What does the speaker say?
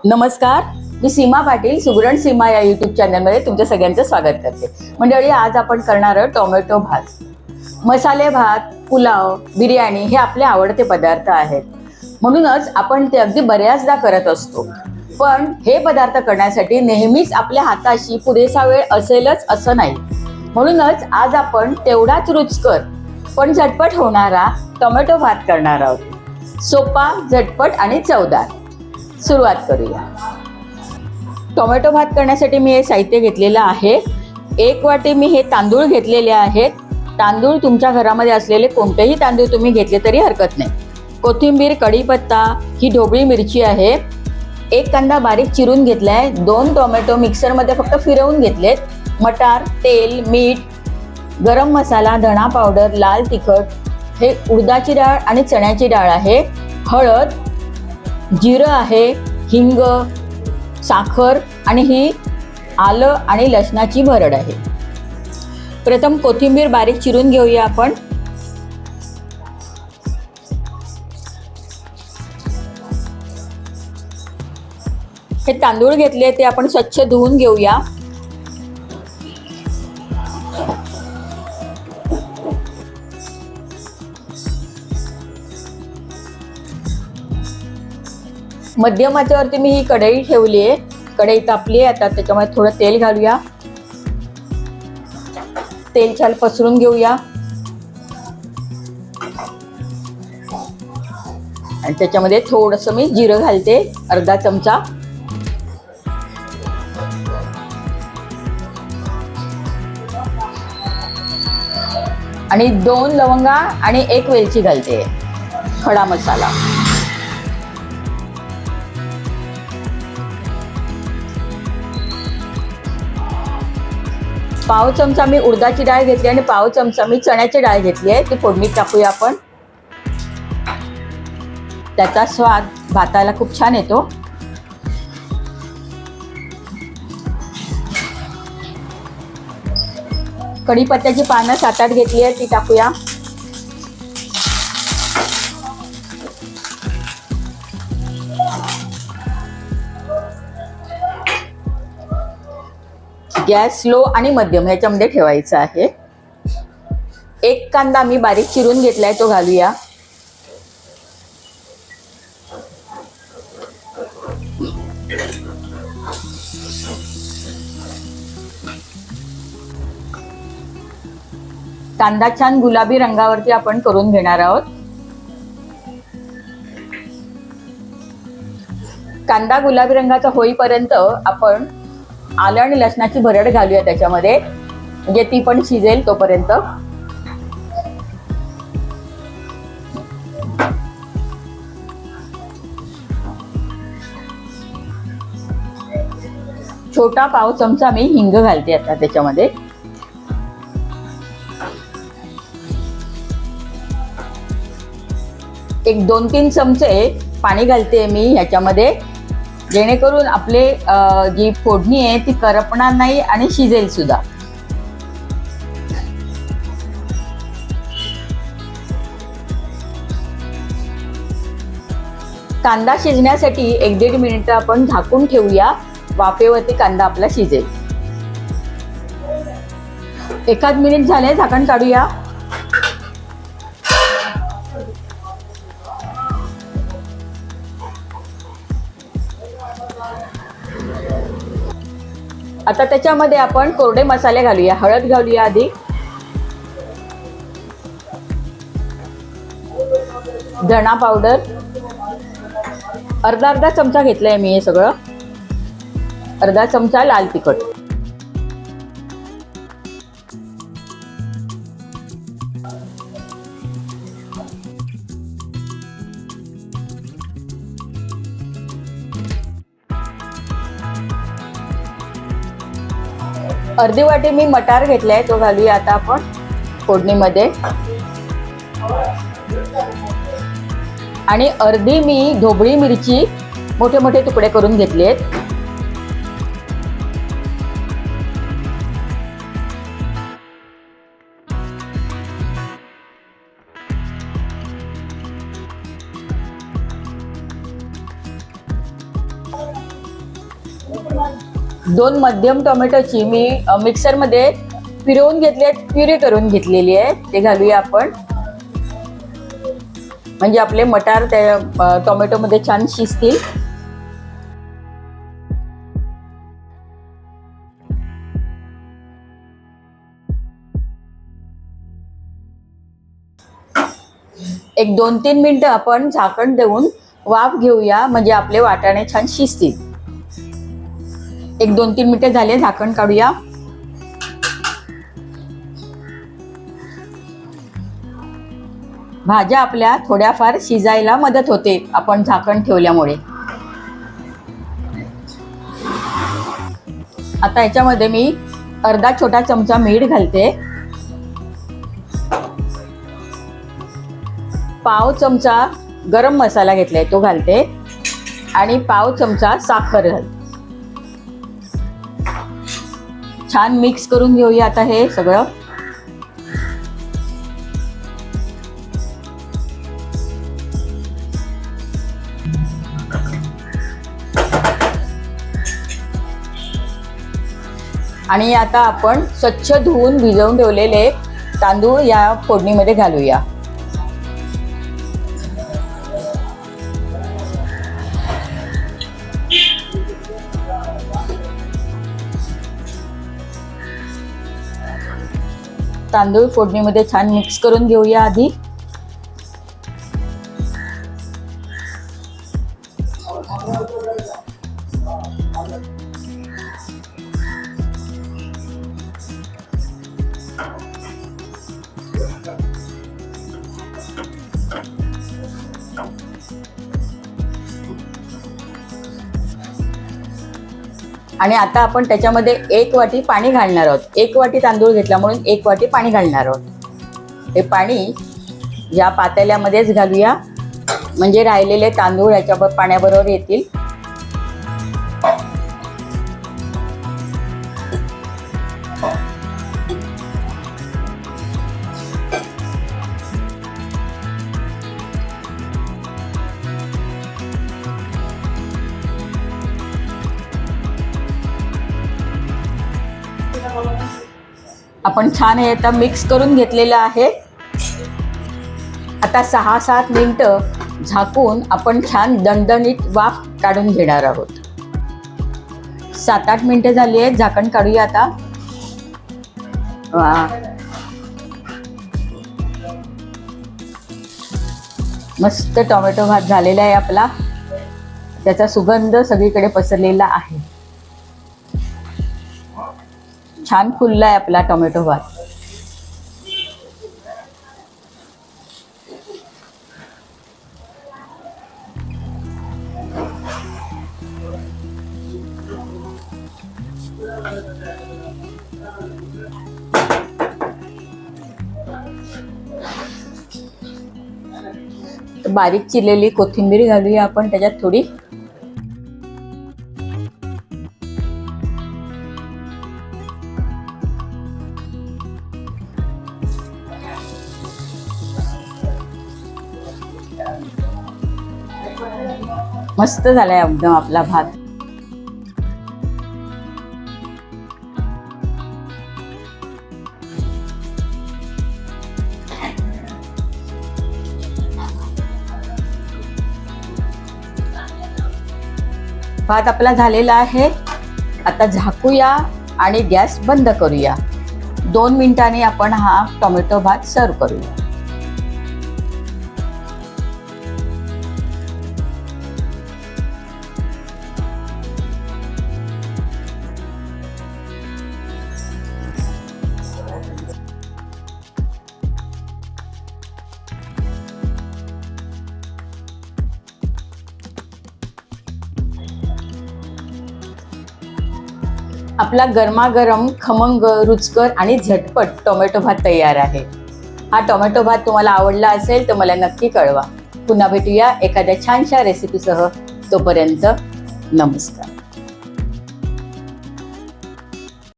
नमस्कार, मी सीमा पाटील सुगरण सीमा या यूट्यूब चॅनलमध्ये तुमच्या सगळ्यांचं स्वागत करते. मंडळी, आज आपण करणार आहोत टोमॅटो भात. मसाले भात, पुलाव, बिर्याणी हे आपले आवडते पदार्थ आहेत. म्हणूनच आपण ते अगदी बऱ्याचदा करत असतो. पण हे पदार्थ करण्यासाठी नेहमीच आपल्या हाताशी पुरेसा वेळ असेलच असं नाही. म्हणूनच आज आपण तेवढाच रुचकर पण झटपट होणारा टोमॅटो भात करणार आहोत. सोपा, झटपट आणि चवदार. सुरुवात करूया. टोमॅटो भात करण्यासाठी मी हे साहित्य घेतलेलं आहे. 1 वाटी मी हे तांदूळ घेतलेले आहेत. तांदूळ तुमच्या घरामध्ये असलेले कोणतेही तांदूळ तुम्ही घेतले तरी हरकत नाही. कोथिंबीर, कढीपत्ता, ही ढोबळी मिरची आहे. 1 कांदा बारीक चिरून घेतलाय. 2 टोमॅटो मिक्सरमध्ये फक्त फिरवून घेतलेत. मटार, तेल, मीठ, गरम मसाला, धणा पावडर, लाल तिखट, हे उडदाची डाळ आणि चण्याची डाळ आहे. हळद, जिरं आहे, हिंग, साखर आणि ही आलं आणि लसणाची भरड आहे. प्रथम कोथिंबीर बारीक चिरून घेऊया आपण. हे तांदूळ घेतले ते आपण स्वच्छ धुवून घेऊया. मध्यम आचेवरती मी ही कढई ठेवली आहे. कढई तापली आहे. आता त्याच्यामध्ये थोडं तेल घालूया. तेल छान पसरून घेऊया आणि त्याच्यामध्ये थोडंसं मी जिरं घालते, अर्धा चमचा. आणि 2 लवंगा आणि 1 वेलची घालते. खडा मसाला. पाव चमचा मी उडदाची डाळ घेतली आणि पाव चमचा मी चण्याची डाळ घेतली आहे. ती फोडणीत टाकूया आपण. त्याचा स्वाद भाताला खूप छान येतो. कढीपत्त्याची पानं 7-8 घेतली आहे, ती टाकूया. गॅस स्लो आणि मध्यम ह्याच्यामध्ये ठेवायचा आहे. 1 कांदा मी बारीक चिरून घेतलाय, तो घालूया. कांदा छान गुलाबी रंगावरती आपण करून घेणार आहोत. कांदा गुलाबी रंगाचा होईपर्यंत आपण आलं आणि लसणाची भरड घालूया त्याच्यामध्ये, म्हणजे ती पण शिजेल तोपर्यंत. छोटा पाव चमचा मी हिंग घालते आता त्याच्यामध्ये. एक 2-3 चमचे पाणी घालते मी ह्याच्यामध्ये, जेणेकरून आपले जी फोडणी आहे ती करपणार नाही आणि शिजेल सुद्धा. कांदा शिजण्यासाठी 1-1.5 मिनिट आपण झाकून ठेवूया. वाफेवरती कांदा आपला शिजेल. 1 मिनिट झाले, झाकण काढूया. आता त्याच्यामध्ये आपण कोरडे मसाले घालूया. हळद घालूया आधी. धणा पावडर अर्धा चमचा घेतलाय मी हे सगळं. अर्धा चमचा लाल तिखट. अर्धी वाटी मी मटार घेतलाय, तो घालूया आता आपण फोडणीमध्ये. आणि अर्धी मी ढोबळी मिरची मोठे मोठे तुकडे करून घेतलेत. 2 मध्यम टोमॅटोची मी मिक्सरमध्ये फिरवून घेतली आहे, प्युरी करून घेतलेली आहे. ते घालूया आपण, म्हणजे आपले मटार त्या टोमॅटोमध्ये छान शिजतील. एक 2-3 मिनिटं आपण झाकण देऊन वाफ घेऊया, म्हणजे आपले वाटाणे छान शिजतील. एक 2-3 मिनिटं झाले, झाकण काढूया. भाज्या आपल्या थोड्याफार शिजायला मदत होते आपण झाकण ठेवल्यामुळे. आता याच्यामध्ये मी अर्धा छोटा चमचा मीठ घालते, पाव चमचा गरम मसाला घेतलाय तो घालते आणि पाव चमचा साखर घालते. छान मिक्स करून घेऊया आता हे सगळं. आणि आता आपण स्वच्छ धुवून भिजवून ठेवलेले तांदूळ या फोडणीमध्ये घालूया. तांदूळ फोडणीमध्ये छान मिक्स करून घेऊया आधी. आणि आता आपण त्याच्यामध्ये 1 वाटी पाणी घालणार आहोत. 1 वाटी तांदूळ घेतला म्हणून 1 वाटी पाणी घालणार आहोत. हे पाणी या पातेल्यामध्येच घालूया, म्हणजे राहिलेले तांदूळ याच्या पाण्याबरोबर येतील. आपण छान हे आता मिक्स करून घेतलेलं आहे. आता 6-7 मिनिटं झाकून आपण छान दणदणीत वाफ काढून घेणार आहोत. 7-8 मिनिटं झाली आहेत, झाकण काढूया आता. मस्त टोमॅटो भात झालेला आहे आपला. त्याचा सुगंध सगळीकडे पसरलेला आहे. छान फुलला आहे आपला टोमॅटो भात. बारीक चिरलेली कोथिंबीर घालूया आपण त्याच्यात थोडी. मस्त झालाय एकदम आपला भात. भात आपला झालेला आहे. आता झाकूया आणि गॅस बंद करूया. 2 मिनिटांनी आपण हा टोमॅटो भात सर्व करूया. आपला गरमागरम खमंग रुचकर आणि झटपट टोमॅटो भात तयार आहे. हा टोमॅटो भात तुम्हाला आवडला असेल तर मला नक्की कळवा. पुन्हा भेटूया एखाद्या छानशा रेसिपीसह. तोपर्यंत नमस्कार.